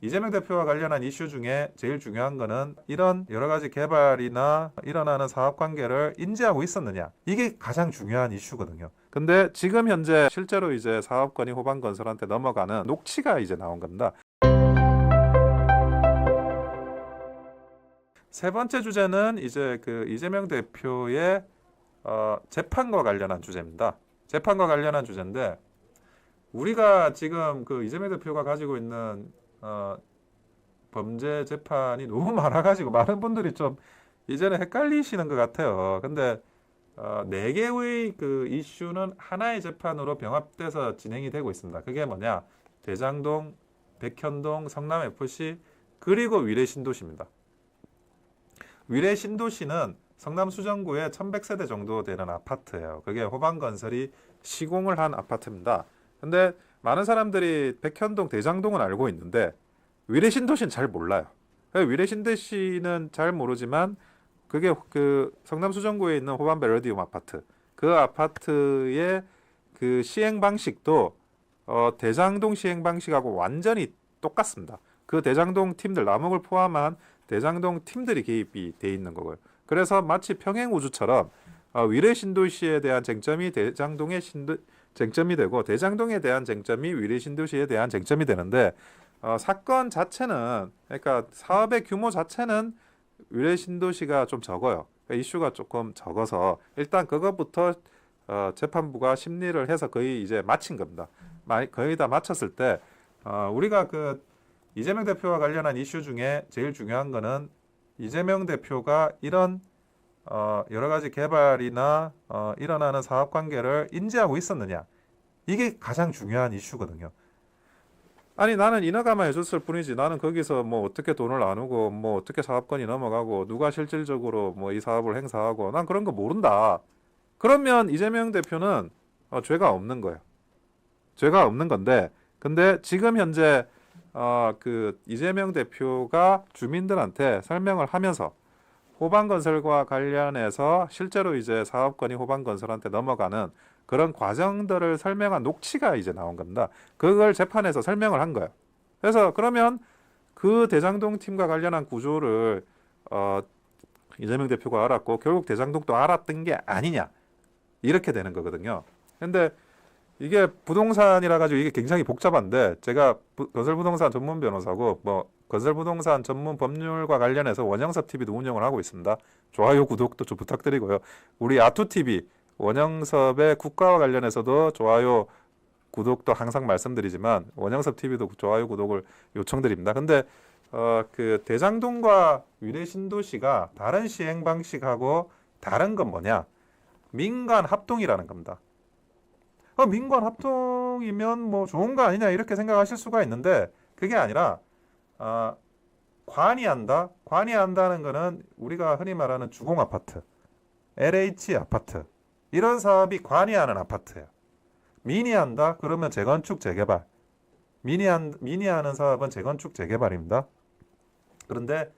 이재명 대표와 관련한 이슈 중에 제일 중요한 거는 이런 여러 가지 개발이나 일어나는 사업 관계를 인지하고 있었느냐. 이게 가장 중요한 이슈거든요. 근데 지금 현재 실제로 이제 사업권이 호반건설한테 넘어가는 녹취가 이제 나온 겁니다. 세 번째 주제는 이제 그 이재명 대표의 재판과 관련한 주제입니다. 재판과 관련한 주제인데 우리가 지금 그 이재명 대표가 가지고 있는 범죄 재판이 너무 많아가지고 많은 분들이 좀 이제는 헷갈리시는 것 같아요. 근데 네 개의 그 이슈는 하나의 재판으로 병합돼서 진행이 되고 있습니다. 그게 뭐냐? 대장동, 백현동, 성남FC 그리고 위례신도시입니다. 위례신도시는 성남 수정구에 1100세대 정도 되는 아파트예요. 그게 호반건설이 시공을 한 아파트입니다. 근데 많은 사람들이 백현동, 대장동은 알고 있는데 위례신도시는 잘 몰라요. 위례신도시는 잘 모르지만 그게 그 성남 수정구에 있는 호반 벨로디움 아파트. 그 아파트의 그 시행 방식도 대장동 시행 방식하고 완전히 똑같습니다. 그 대장동 팀들 남욱을 포함한 대장동 팀들이 개입이 돼 있는 거고요. 그래서 마치 평행우주처럼 위례신도시에 대한 쟁점이 대장동의 쟁점이 되고 대장동에 대한 쟁점이 위례신도시에 대한 쟁점이 되는데 사건 자체는 그러니까 사업의 규모 자체는 위례신도시가 좀 적어요. 그러니까 이슈가 조금 적어서 일단 그것부터 재판부가 심리를 해서 거의 이제 마친 겁니다. 거의 다 마쳤을 때 우리가 그 이재명 대표와 관련한 이슈 중에 제일 중요한 거는 이재명 대표가 이런 여러 가지 개발이나 일어나는 사업 관계를 인지하고 있었느냐. 이게 가장 중요한 이슈거든요. 아니 나는 인허가만 해줬을 뿐이지 나는 거기서 뭐 어떻게 돈을 나누고 뭐 어떻게 사업권이 넘어가고 누가 실질적으로 뭐 이 사업을 행사하고 난 그런 거 모른다. 그러면 이재명 대표는 죄가 없는 거예요. 죄가 없는 건데 근데 지금 현재 그 이재명 대표가 주민들한테 설명을 하면서 호반건설과 관련해서 실제로 이제 사업권이 호반건설한테 넘어가는 그런 과정들을 설명한 녹취가 이제 나온 겁니다. 그걸 재판에서 설명을 한 거예요. 그래서 그러면 그 대장동 팀과 관련한 구조를 이재명 대표가 알았고 결국 대장동도 알았던 게 아니냐 이렇게 되는 거거든요. 근데 이게 부동산이라 가지고 이게 굉장히 복잡한데 제가 건설부동산 전문 변호사고 뭐 건설부동산 전문 법률과 관련해서 원영섭 TV도 운영을 하고 있습니다. 좋아요 구독도 좀 부탁드리고요. 우리 아투 TV 원영섭의 국가와 관련해서도 좋아요 구독도 항상 말씀드리지만 원영섭 TV도 좋아요 구독을 요청드립니다. 근데 그 대장동과 위례신도시가 다른 시행 방식하고 다른 건 뭐냐? 민간 합동이라는 겁니다. 민관 합동이면 뭐 좋은 거 아니냐 이렇게 생각하실 수가 있는데 그게 아니라 관이한다. 관이한다는 거는 우리가 흔히 말하는 주공아파트, LH 아파트 이런 사업이 관이하는 아파트예요. 민이한다. 그러면 재건축 재개발. 민이하는 사업은 재건축 재개발입니다. 그런데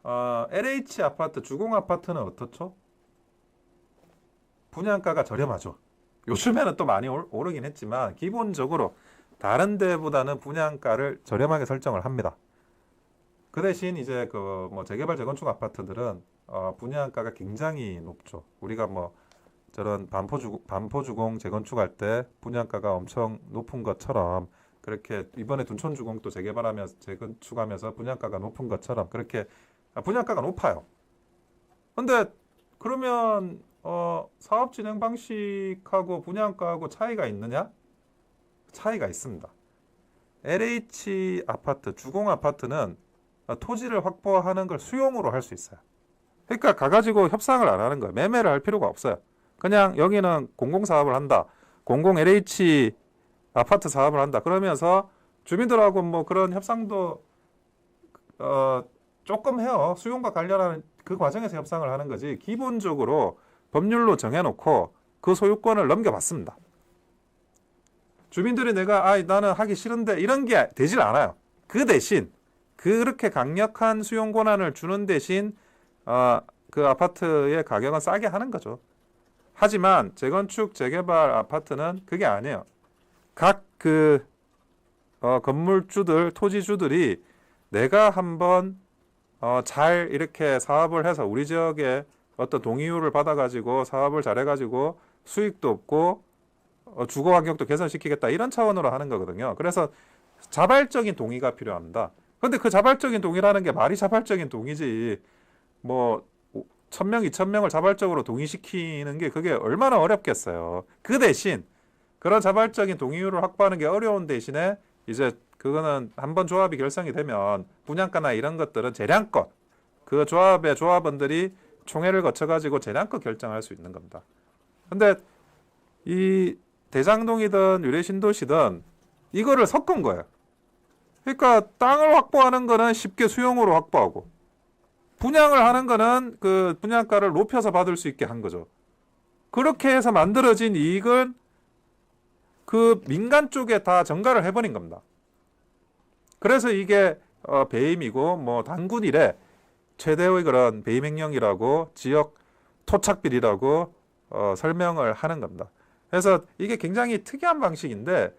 LH 아파트, 주공아파트는 어떻죠? 분양가가 저렴하죠. 요즘에는 또 많이 오르긴 했지만 기본적으로 다른 데보다는 분양가를 저렴하게 설정을 합니다. 그 대신 이제 그 뭐 재개발 재건축 아파트들은 분양가가 굉장히 높죠. 우리가 뭐 저런 반포주공 재건축할 때 분양가가 엄청 높은 것처럼 그렇게 이번에 둔촌주공도 재개발하면서 재건축하면서 분양가가 높은 것처럼 그렇게 분양가가 높아요. 근데 그러면 사업 진행 방식하고 분양가하고 차이가 있느냐? 차이가 있습니다. LH 아파트, 주공 아파트는 토지를 확보하는 걸 수용으로 할 수 있어요. 그러니까 가가지고 협상을 안 하는 거예요. 매매를 할 필요가 없어요. 그냥 여기는 공공사업을 한다. 공공 LH 아파트 사업을 한다. 그러면서 주민들하고 뭐 그런 협상도 조금 해요. 수용과 관련하는 그 과정에서 협상을 하는 거지. 기본적으로 법률로 정해놓고 그 소유권을 넘겨받습니다. 주민들이 나는 하기 싫은데 이런 게 되질 않아요. 그 대신 그렇게 강력한 수용 권한을 주는 대신 그 아파트의 가격은 싸게 하는 거죠. 하지만 재건축 재개발 아파트는 그게 아니에요. 각 그 건물주들 토지주들이 내가 한번 잘 이렇게 사업을 해서 우리 지역에 어떤 동의율을 받아가지고 사업을 잘해가지고 수익도 없고 주거 환경도 개선시키겠다 이런 차원으로 하는 거거든요. 그래서 자발적인 동의가 필요합니다. 근데 그 자발적인 동의라는 게 말이 자발적인 동의지 뭐 1,000명, 2,000명을 자발적으로 동의시키는 게 그게 얼마나 어렵겠어요. 그 대신 그런 자발적인 동의율을 확보하는 게 어려운 대신에 이제 그거는 한번 조합이 결성이 되면 분양가나 이런 것들은 재량껏 그 조합의 조합원들이 총회를 거쳐가지고 재량껏 결정할 수 있는 겁니다. 근데 이 대장동이든 유래신도시든 이거를 섞은 거예요. 그러니까 땅을 확보하는 거는 쉽게 수용으로 확보하고 분양을 하는 거는 그 분양가를 높여서 받을 수 있게 한 거죠. 그렇게 해서 만들어진 이익은 그 민간 쪽에 다 전가를 해버린 겁니다. 그래서 이게 배임이고 뭐 당군 이래 최대의 그런 배임 행령이라고 지역 토착비리라고 설명을 하는 겁니다. 그래서 이게 굉장히 특이한 방식인데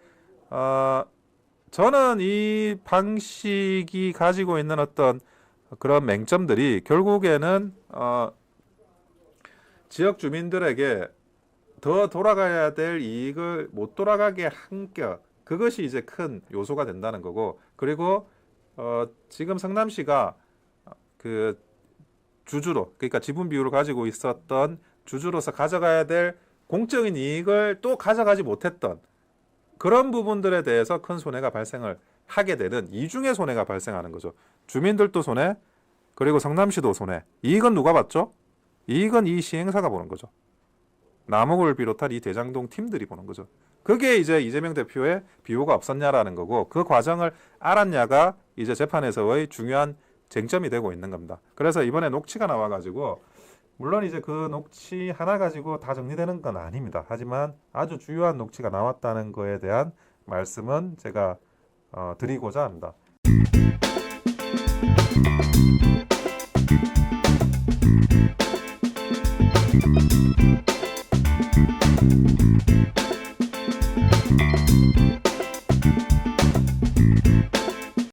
저는 이 방식이 가지고 있는 어떤 그런 맹점들이 결국에는 지역 주민들에게 더 돌아가야 될 이익을 못 돌아가게 한 게 그것이 이제 큰 요소가 된다는 거고, 그리고 지금 성남시가 그 주주로, 그러니까 지분 비율을 가지고 있었던 주주로서 가져가야 될 공적인 이익을 또 가져가지 못했던 그런 부분들에 대해서 큰 손해가 발생을 하게 되는 이중의 손해가 발생하는 거죠. 주민들도 손해, 그리고 성남시도 손해. 이익은 누가 받죠? 이익은 이 시행사가 보는 거죠. 남욱을 비롯한 이 대장동 팀들이 보는 거죠. 그게 이제 이재명 대표의 비호가 없었냐라는 거고, 그 과정을 알았냐가 이제 재판에서의 중요한 쟁점이 되고 있는 겁니다. 그래서 이번에 녹취가 나와가지고, 물론 이제 그 녹취 하나 가지고 다 정리되는 건 아닙니다. 하지만 아주 주요한 녹취가 나왔다는 거에 대한 말씀은 제가 드리고자 합니다.